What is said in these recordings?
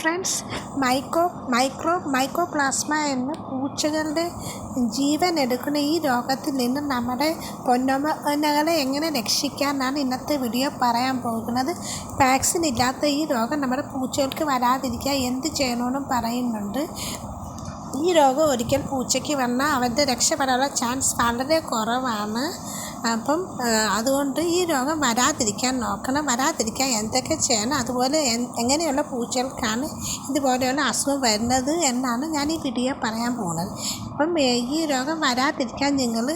Friends, mycoplasma എന്ന പൂച്ചകളുടെ ജീവൻ എടുക്കുന്ന ഈ രോഗത്തിൽ നിന്ന് നമ്മുടെ പൊന്നോമനകളെ എങ്ങനെ രക്ഷിക്കാമെന്നാണ് ഇന്നത്തെ വീഡിയോ പറയാൻ പോകുന്നത്. വാക്സിൻ ഇല്ലാത്ത ഈ രോഗം നമ്മുടെ പൂച്ചകൾക്ക് വരാതിരിക്കാൻ എന്ത് ചെയ്യണമെന്നും പറയുന്നുണ്ട്. ഈ രോഗം ഒരിക്കൽ പൂച്ചയ്ക്ക് വന്നാൽ അവൻ്റെ രക്ഷപ്പെടാനുള്ള ചാൻസ് വളരെ കുറവാണ്. അപ്പം അതുകൊണ്ട് ഈ രോഗം വരാതിരിക്കാൻ നോക്കണം. വരാതിരിക്കാൻ എന്തൊക്കെ ചെയ്യണം, അതുപോലെ എങ്ങനെയുള്ള പൂച്ചകൾക്കാണ് ഇതുപോലെയുള്ള അസുഖം വരുന്നത് എന്നാണ് ഞാൻ ഈ വീഡിയോ പറയാൻ പോകുന്നത്. അപ്പം ഈ രോഗം വരാതിരിക്കാൻ നിങ്ങൾ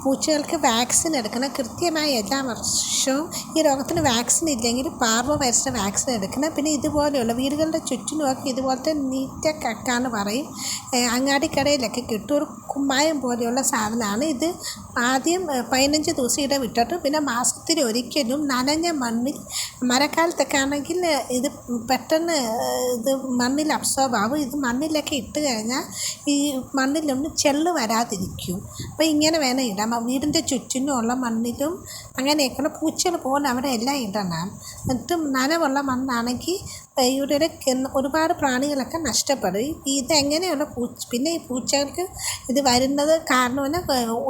പൂച്ചകൾക്ക് വാക്സിൻ എടുക്കണം. കൃത്യമായി എല്ലാ വർഷവും ഈ രോഗത്തിന് വാക്സിൻ ഇല്ലെങ്കിൽ പാർവോ വൈറസിൻ്റെ വാക്സിൻ എടുക്കണം. പിന്നെ ഇതുപോലെയുള്ള വീടുകളുടെ ചുറ്റിനുമൊക്കെ ഇതുപോലത്തെ നീറ്റ കക്കാന്ന് പറയും, അങ്ങാടിക്കടയിലൊക്കെ കിട്ടും. ഒരു കുമ്മായം പോലെയുള്ള സാധനമാണ് ഇത്. ആദ്യം 15 ദിവസം ഇടവിട്ടിട്ട് പിന്നെ മാസത്തിൽ ഒരിക്കലും നനഞ്ഞ മണ്ണിൽ, മഴക്കാലത്തൊക്കെ ആണെങ്കിൽ ഇത് പെട്ടെന്ന് ഇത് മണ്ണിൽ അബ്സോർബ് ആകും. ഇത് മണ്ണിലൊക്കെ ഇട്ട് കഴിഞ്ഞാൽ ഈ മണ്ണിലൊന്നും ചെള്ള് വരാതിരിക്കും. അപ്പോൾ ഇങ്ങനെ വേണം ഇടാം. വീടിൻ്റെ ചുറ്റിനുമുള്ള മണ്ണിലും അങ്ങനെയൊക്കെയുള്ള പൂച്ചകൾ പോലെ അവിടെ എല്ലാം ഇടണം. എന്നിട്ട് നനവുള്ള മണ്ണാണെങ്കിൽ ഇവിടെ ഒരുപാട് പ്രാണികളൊക്കെ നഷ്ടപ്പെടും. ഇതെങ്ങനെയുള്ള പിന്നെ ഈ പൂച്ചകൾക്ക് ഇത് വരുന്നത് കാരണം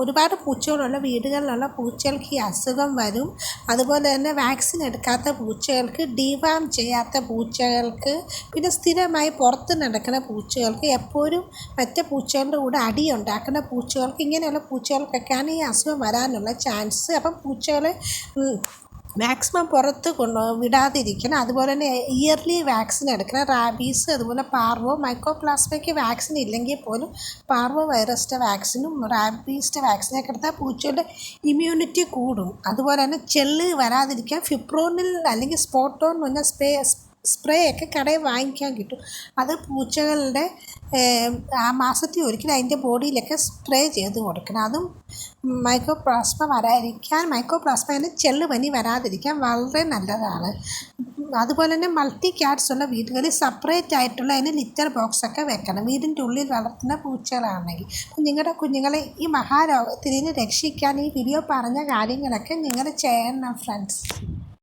ഒരുപാട് പൂച്ചകളുള്ള വീടുകളിലുള്ള പൂച്ചകൾക്ക് ഈ അസുഖം വരും. അതുപോലെ തന്നെ വാക്സിൻ എടുക്കാത്ത പൂച്ചകൾക്ക്, ഡിവാം ചെയ്യാത്ത പൂച്ചകൾക്ക്, പിന്നെ സ്ഥിരമായി പുറത്ത് നടക്കുന്ന പൂച്ചകൾക്ക്, എപ്പോഴും മറ്റേ പൂച്ചകളുടെ കൂടെ അടിയുണ്ടാക്കുന്ന പൂച്ചകൾക്ക്, ഇങ്ങനെയുള്ള പൂച്ചകൾക്കൊക്കെയാണ് ഈ അസുഖം വരാനുള്ള ചാൻസ്. അപ്പം പൂച്ചകളെ മാക്സിമം പുറത്ത് വിടാതിരിക്കണം. അതുപോലെ തന്നെ ഇയർലി വാക്സിൻ എടുക്കണം. റാബീസ്, അതുപോലെ പാർവോ. മൈക്കോപ്ലാസ്മയ്ക്ക് വാക്സിൻ ഇല്ലെങ്കിൽ പോലും പാർവോ വൈറസിൻ്റെ വാക്സിനും റാബീസിൻ്റെ വാക്സിനൊക്കെ എടുത്താൽ പൂച്ചയുടെ ഇമ്മ്യൂണിറ്റി കൂടും. അതുപോലെ തന്നെ ചെള്ള് വരാതിരിക്കാൻ ഫിപ്രോണിൽ അല്ലെങ്കിൽ സ്പോട്ടോൺ എന്ന് പറഞ്ഞാൽ സ്പ്രേ ഒക്കെ കടയിൽ വാങ്ങിക്കാൻ കിട്ടും. അത് പൂച്ചകളുടെ ആ മാസത്തിൽ ഒരിക്കലും അതിൻ്റെ ബോഡിയിലൊക്കെ സ്പ്രേ ചെയ്ത് കൊടുക്കണം. അതും മൈക്കോപ്ലാസ്മ വരാതിരിക്കാൻ, മൈക്കോപ്ലാസ്മ ചെള്ള് പനി വരാതിരിക്കാൻ വളരെ നല്ലതാണ്. അതുപോലെ തന്നെ മൾട്ടി ക്യാറ്റ്സ് ഉള്ള വീടുകളിൽ സെപ്പറേറ്റ് ആയിട്ടുള്ള അതിന് ലിറ്റർ ബോക്സൊക്കെ വെക്കണം, വീടിൻ്റെ ഉള്ളിൽ വളർത്തുന്ന പൂച്ചകളാണെങ്കിൽ. നിങ്ങളുടെ കുഞ്ഞുങ്ങളെ ഈ മഹാരോഗത്തിൽ നിന്ന് രക്ഷിക്കാൻ ഈ വീഡിയോ പറഞ്ഞ കാര്യങ്ങളൊക്കെ നിങ്ങൾ ചെയ്യണം ഫ്രണ്ട്സ്.